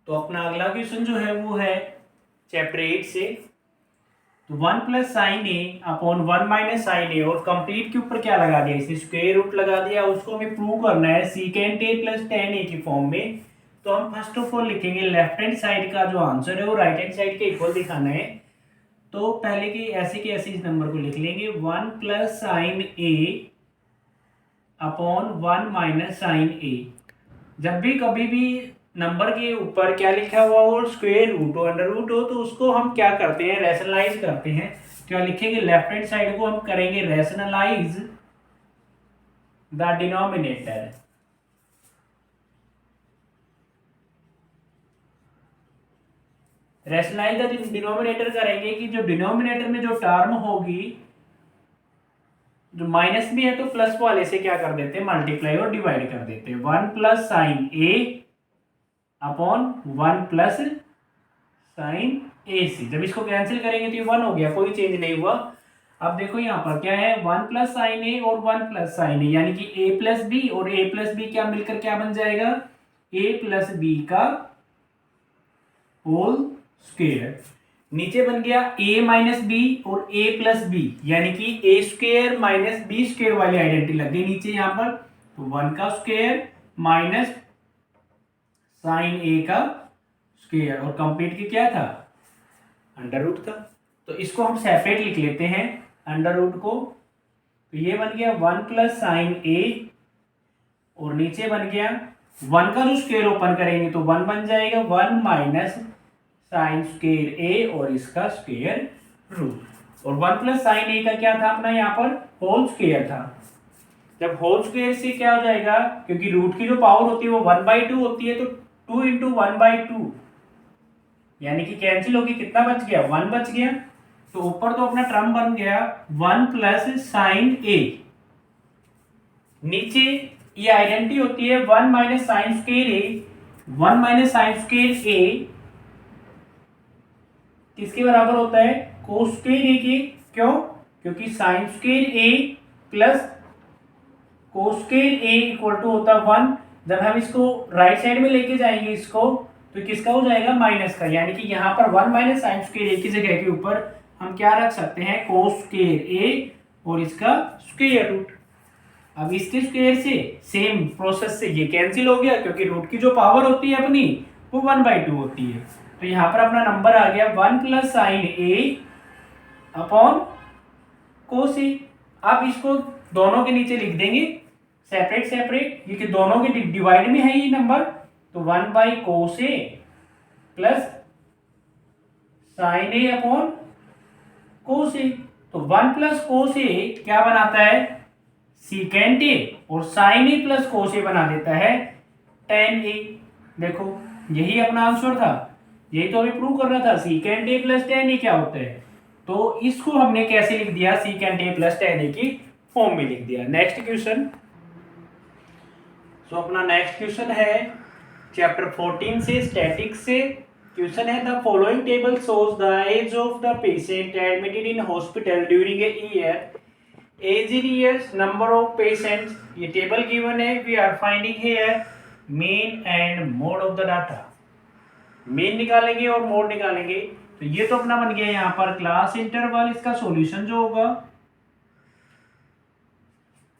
तो अपना अगला क्वेश्चन जो है वो है चैप्टर 8 से। तो 1 plus sine A upon 1 minus sign ए, और कंप्लीट के ऊपर क्या लगा दिया, इसे स्क्वायर रूट लगा दिया। उसको हमें प्रूव करना है सीकेंट ए प्लस टेन ए की फॉर्म में। तो हम फर्स्ट ऑफ ऑल लिखेंगे लेफ्ट हैंड साइड का जो आंसर है वो राइट हैंड साइड के इक्वल दिखाना है। तो पहले की ऐसे इस नंबर को लिख लेंगे 1 plus sine A upon 1 minus sign ए। जब भी कभी भी नंबर के ऊपर क्या लिखा हुआ हो, स्क्वायर रूट हो, अंडर रूट हो, तो उसको हम क्या करते हैं, रैशनलाइज करते हैं। क्या लिखेंगे, लेफ्ट हैंड साइड को हम करेंगे rationalise the denominator. Rationalise the denominator करेंगे कि जो डिनोमिनेटर में जो टर्म होगी, जो माइनस भी है तो प्लस वाले से क्या कर देते हैं, मल्टीप्लाई और डिवाइड कर देते हैं। 1 plus sine A upon 1 plus sine ए सी। जब इसको कैंसिल करेंगे तो ये 1 हो गया, कोई चेंज नहीं हुआ। अब देखो यहाँ पर क्या है, 1 प्लस साइन ए और 1 प्लस साइन ए, यानी कि a प्लस बी और a प्लस बी क्या मिलकर क्या बन जाएगा, a प्लस बी का होल स्क्वायर। नीचे बन गया a माइनस बी और a प्लस बी, यानी कि a square minus b square वाली आइडेंटिटी लग गई नीचे यहाँ पर। तो 1 का स्क्वायर माइनस साइन ए का स्क्वायर, और कंप्लीट की क्या था, अंडर रूट था। तो इसको हम सेपरेट लिख लेते हैं अंडर रूट को। तो ये बन गया 1 प्लस साइन ए, और नीचे बन गया 1 का जो स्क्वायर ओपन करेंगे तो 1 बन जाएगा, 1 माइनस साइन स्क्वायर ए और इसका स्क्वायर रूट। और 1 प्लस साइन ए का क्या था अपना यहाँ पर, होल स्क्वायर था। जब होल स्क्वायर से क्या हो जाएगा, क्योंकि रूट की जो पावर होती है वो 1/2 होती है, तो 2 इंटू 1/2, यानी कि कैंसिल होगी, कितना बच गया, 1 बच गया। तो ऊपर तो अपना टर्म बन गया 1 प्लस साइन ए, नीचे ये आइडेंटिटी होती है 1 माइनस साइन स्क्वायर ए। 1 माइनस साइन स्क्वायर ए किसके बराबर होता है, कोस स्क्वायर ए के। क्यों, क्योंकि sine square a plus cos square a equal to होता है 1। जब हम इसको राइट साइड में लेके जाएंगे इसको, तो किसका हो जाएगा, माइनस का, यानी कि यहाँ पर 1 माइनस साइन स्क्वायर ए की जगह के ऊपर हम क्या रख सकते हैं, कोस स्क्वायर ए और इसका स्क्वायर रूट। अब इसके स्क्वायर से सेम प्रोसेस से ये कैंसिल हो गया, क्योंकि रूट की जो पावर होती है अपनी वो 1/2 होती है। तो यहाँ पर अपना नंबर आ गया 1 plus sine A upon cos ए। अब इसको दोनों के नीचे लिख देंगे सेपरेट सेपरेट, क्योंकि दोनों के डिवाइड में है ये नंबर। तो 1 by cos A plus sine A upon cos A. तो 1 प्लस कोस ए क्या बनाता है, सीकेंट ए, और साइन ए प्लस कोस ए बना देता है टेन ए। देखो यही अपना आंसर था, यही तो हमें प्रूव करना था, सीकेंट ए प्लस टेन ए क्या होता है। तो इसको हमने कैसे लिख दिया, सीकेंट ए प्लस टेन ए की फॉर्म में लिख दिया। Next question. तो अपना नेक्स्ट क्वेश्चन है चैप्टर 14 से, स्टैटिक्स से। क्वेश्चन है the following table shows the age of the patient admitted in hospital during a year. Age in years, number of patients, ये टेबल गिवन है। We are finding here mean and mode of the data. Mean निकालेंगे और mode निकालेंगे। तो ये तो अपना बन गया यहाँ पर क्लास इंटरवल, इसका सॉल्यूशन जो होगा,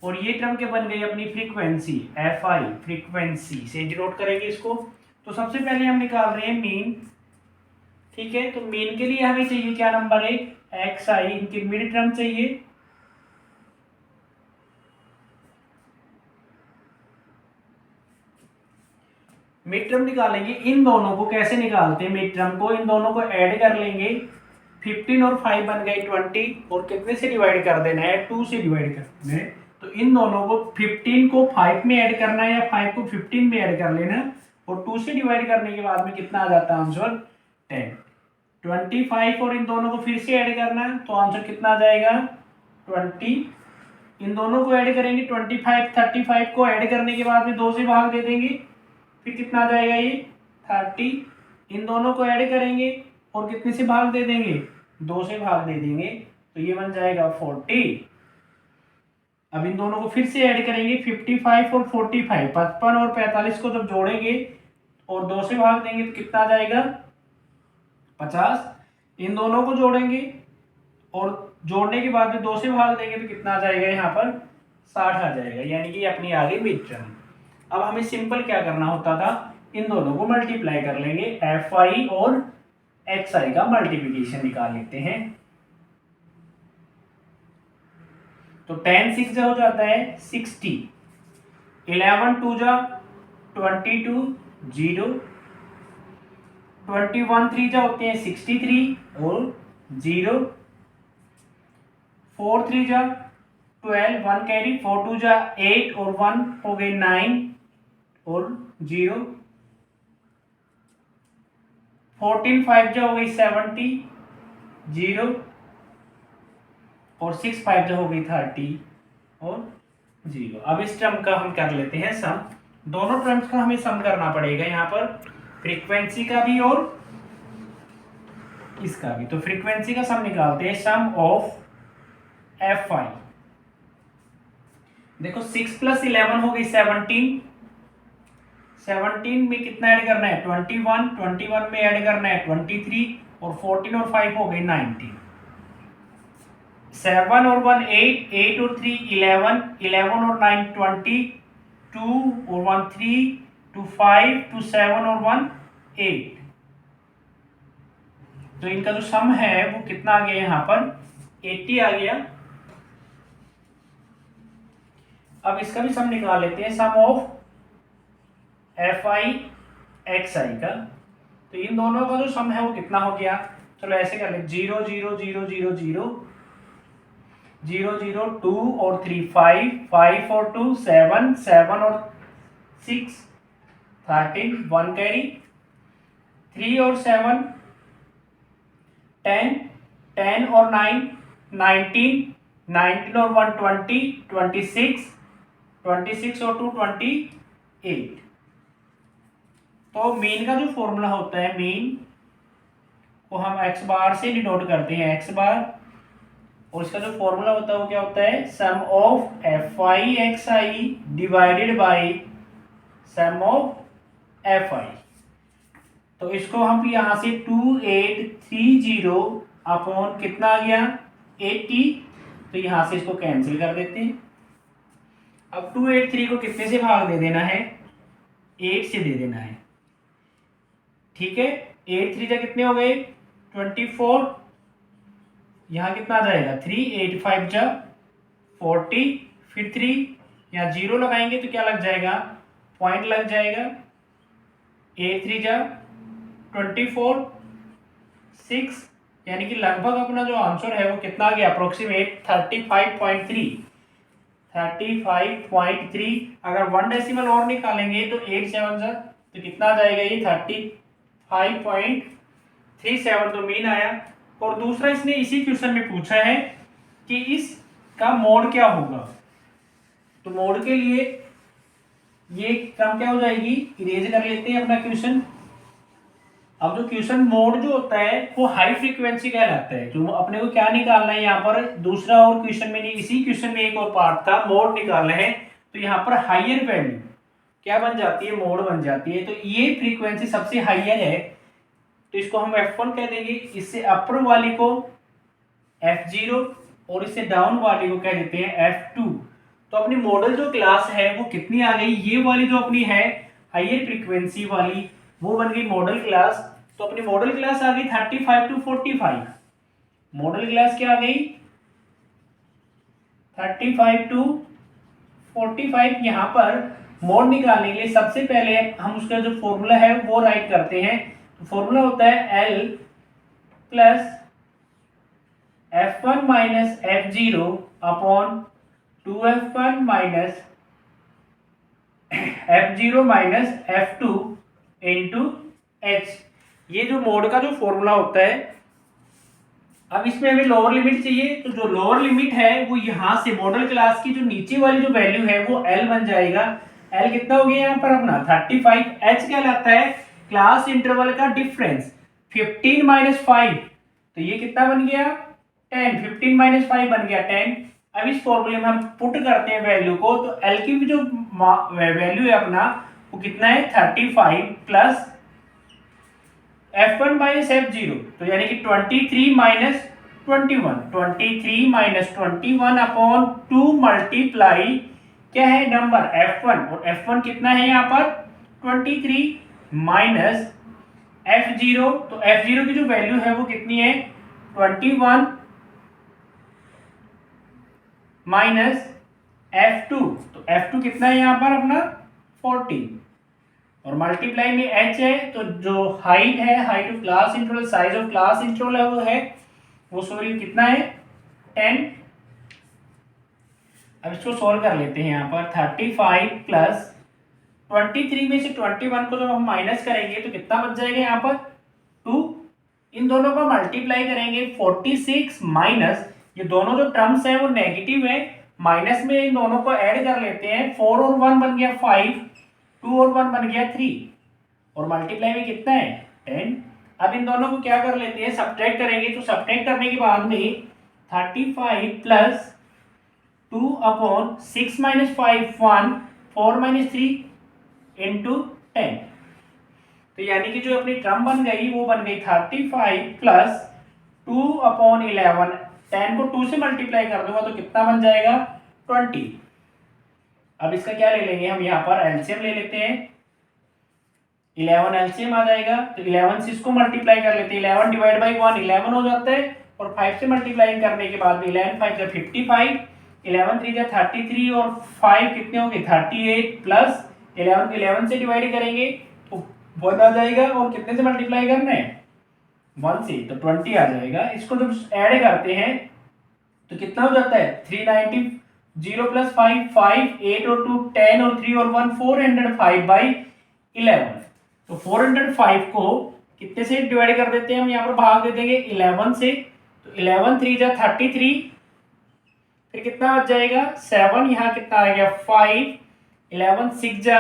और ये टर्म के बन गई अपनी फ्रीक्वेंसी, एफ आई, फ्रीक्वेंसी से डिनोट करेंगे इसको। तो सबसे पहले हम निकाल रहे हैं मीन, ठीक है। तो मीन के लिए हमें चाहिए क्या नंबर है, एक्स आई, इनकी मिड टर्म चाहिए। मिड टर्म निकालेंगे। इन दोनों को कैसे निकालते हैं, मिड टर्म को, इन दोनों को ऐड कर लेंगे। 15 और 5 बन गए 20, और कितने से डिवाइड कर देना है, 2 से डिवाइड कर देना है। तो इन दोनों को 15 को 5 में ऐड करना है, या 5 को 15 में ऐड कर लेना, और 2 से डिवाइड करने के बाद में कितना आ जाता है आंसर, 10। 25 और इन दोनों को फिर से ऐड करना है, तो आंसर कितना आ जाएगा, 20। इन दोनों को ऐड करेंगे, 25, 35 को ऐड करने के बाद में 2 से भाग दे देंगे, फिर कितना आ जाएगा ये 30। इन दोनों को ऐड करेंगे और कितने से भाग दे देंगे, 2 से भाग दे देंगे, तो ये बन जाएगा 40। अब इन दोनों को फिर से ऐड करेंगे, 55 और 45, 55 और 45 को जब जोड़ेंगे और 2 से भाग देंगे तो कितना आ जाएगा 50। इन दोनों को जोड़ेंगे और जोड़ने के बाद में 2 से भाग देंगे तो कितना आ जाएगा यहाँ पर 60 आ जाएगा, यानी कि अपनी आ गई मिड टर्म। अब हमें सिंपल क्या करना होता था, इन दोनों को मल्टीप्लाई कर लेंगे, एफ आई और एक्स आई का मल्टीप्लीकेशन निकाल लेते हैं। तो 10 6 हो जाता है 60, 11 2 जा 22 0, 21 3 जा होते हैं 63 और 0, 4 3 जा 12, 1 कैरी, 4 2 जा 8 और 1 हो गए 9 और 0, 14 5 जा हो गई 70 0 और 6 5 जा हो गई 30 और 0। अब इस टर्म का हम कर लेते हैं सम। दोनों टर्म्स का हमें सम करना पड़ेगा यहाँ पर, फ्रीक्वेंसी का भी और इसका भी। तो फ्रीक्वेंसी का सम निकालते हैं, सम ऑफ एफ आई। देखो 6 + 11 हो गई 17, 17 में कितना ऐड करना है 21, 21 में ऐड करना है 23 और 14 और 5 हो गई 19, 7 और 1 8, 8 और 3 11, 11 और 9 20, 2 और 1 3, 2 5, 2 7 और 1 8। तो इनका जो सम है वो कितना आ गया यहाँ पर 80 आ गया। अब इसका भी सम निकाल लेते हैं, सम ऑफ एफ आई एक्स आई का। तो इन दोनों का जो सम है वो कितना हो गया, चलो ऐसे कर ले, 0 0 0 0 0 0 0 2 और 3 5 5 और 2 7 7 और 6 13 1 कैरी, 3 और 7 10 10 और 9 19 19 और 1 20 26 26 और 2 28। तो मीन का जो फॉर्मूला होता है, मीन को हम एक्स बार से डिनोट करते हैं, एक्स बार, और इसका जो फॉर्मूला होता है वो क्या होता है, sum of F I X I divided by sum of F I. तो इसको हम यहाँ से 2830 अपॉन कितना आ गया 80, तो यहाँ से इसको कैंसिल कर देते हैं। अब 283 को कितने से भाग दे देना है, 8 से दे देना है, ठीक है। 8 3 जा कितने हो गए 24, यहाँ कितना आ जाएगा 3, 8 5 जा 40, फिर 3 यहाँ 0 लगाएंगे तो क्या लग जाएगा, पॉइंट लग जाएगा, 8 3 जा 24 6, यानी कि लगभग अपना जो आंसर है वो कितना आ गया, अप्रोक्सीमेट 35.3। अगर 1 डेसिमल और निकालेंगे तो 8 7 जा तो कितना आ जाएगा, ये 35.37, तो मीन आया। और दूसरा इसने इसी क्वेश्चन में पूछा है कि इसका मोड क्या होगा, तो मोड के लिए ये टर्म क्या हो जाएगी, इरेज कर लेते हैं अपना क्वेश्चन। अब जो क्वेश्चन मोड जो होता है वो हाई फ्रीक्वेंसी कहलाता है। जो अपने को क्या निकालना है यहाँ पर, दूसरा और क्वेश्चन में नहीं, इसी क्वेश्चन में एक और पार्ट था, मोड निकालना है। तो यहाँ पर हाइयर वैल्यू क्या बन जाती है, मोड बन जाती है। तो ये फ्रीक्वेंसी सबसे हाइयर है, तो इसको हम F1 कह देंगे। इससे अपर वाली को F0 और इससे डाउन वाली को कह देते हैं F2। तो अपनी मॉडल जो क्लास है वो कितनी आ गई, ये वाली जो अपनी है हाइयर फ्रीक्वेंसी वाली वो बन गई मॉडल क्लास। तो अपनी मॉडल क्लास आ गई 35 to 45। मॉडल क्लास क्या आ गई 35 to 45। यहाँ पर मोड निकालने के लिए सबसे पहले हम उसका जो फॉर्मूला है वो राइट करते हैं। तो फॉर्मूला होता है L plus F1 minus F0 upon 2F1 minus F0 minus F2 into H। ये जो मोड का जो फॉर्मूला होता है। अब इसमें हमें लोअर लिमिट चाहिए, तो जो लोअर लिमिट है वो यहाँ से मॉडल क्लास की जो नीचे वाली जो वैल्यू है वो L बन जाएगा। L कितना हो गया यहाँ पर अपना 35। H कहलाता है क्लास इंटरवल का डिफरेंस, 15 माइनस 5, तो ये कितना बन गया 10। 15 माइनस 5 बन गया 10। अब इस फॉर्मूले में हम पुट करते हैं वैल्यू को, तो L की भी जो वैल्यू है अपना वो कितना है 35 प्लस F1 माइनस F0, तो यानी कि 23 माइनस 21, 23 माइनस 21 अपॉन 2 मल्टीप्लाई क्या है नंबर F1, और F1 कितना है यहाँ पर 23 माइनस F0, तो F0 की जो वैल्यू है वो कितनी है 21 माइनस F2, तो F2 कितना है यहाँ पर अपना 40, और मल्टीप्लाई में h है, तो जो हाइट है, height of class interval, size of class interval है वो सॉरी कितना है 10। अब इसको सॉल्व कर लेते हैं यहाँ पर 35 प्लस 23 में से 21 को जब हम माइनस करेंगे तो कितना बच जाएगा यहाँ पर 2, इन दोनों को मल्टीप्लाई करेंगे 46 माइनस ये दोनों जो टर्म्स हैं वो नेगेटिव है, माइनस में इन दोनों को ऐड कर लेते हैं, 4 और 1 बन गया 5, 2 और 1 बन गया 3, और मल्टीप्लाई में कितना है 10। अब इन दोनों को क्या कर लेते हैं सब्ट्रैक्ट करेंगे, तो सब्ट्रैक्ट करने के बाद में 35 plus 2 upon 6 minus 5 1, 4 minus 3 into 10, तो यानी कि जो अपनी टर्म बन गई वो बन गई 35 प्लस 2 अपॉन 11, 10 को 2 से मल्टीप्लाई कर दूंगा तो कितना बन जाएगा 20। अब इसका क्या ले लेंगे हम यहाँ पर एलसीएम ले लेते हैं, 11 एलसीएम आ जाएगा, तो 11 से इसको मल्टीप्लाई कर लेते हैं, 11 डिवाइड बाई 1 11 हो जाता है, और 5 से मल्टीप्लाई करने के बाद 11 5 जा 55, 11 3 जा 33, और 5 कितने होंगे 38, प्लस 11 को 11 से डिवाइड करेंगे तो 1 आ जाएगा, और कितने से मल्टीप्लाई करना है 1 से, तो 20 आ जाएगा। इसको जब ऐड करते हैं तो कितना हो जाता है 390, 0 प्लस 5 5, 8 और 2 10, और 3 और 1 405 बाई 11, तो 405 को कितने से डिवाइड कर देते हैं हम यहाँ पर भाग दे देंगे 11 से, तो 11 3 जा 33, फिर कितना बच जाएगा 7, यहाँ कितना आ गया 5, 11 6 जा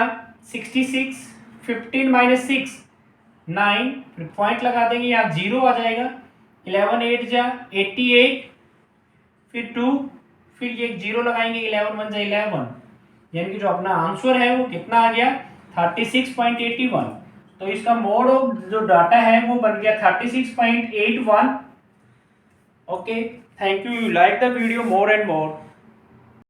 66, 15 माइनस 6 9, फिर पॉइंट लगा देंगे यहाँ 0 आ जाएगा, 11 8 जा 88, फिर 2, फिर ये 0 लगाएंगे 11 1 जा 11, यानी कि जो अपना आंसर है वो कितना आ गया 36.81, तो इसका मोड ऑफ जो डाटा है वो बन गया 36.81। Okay, thank you, like the video more and more.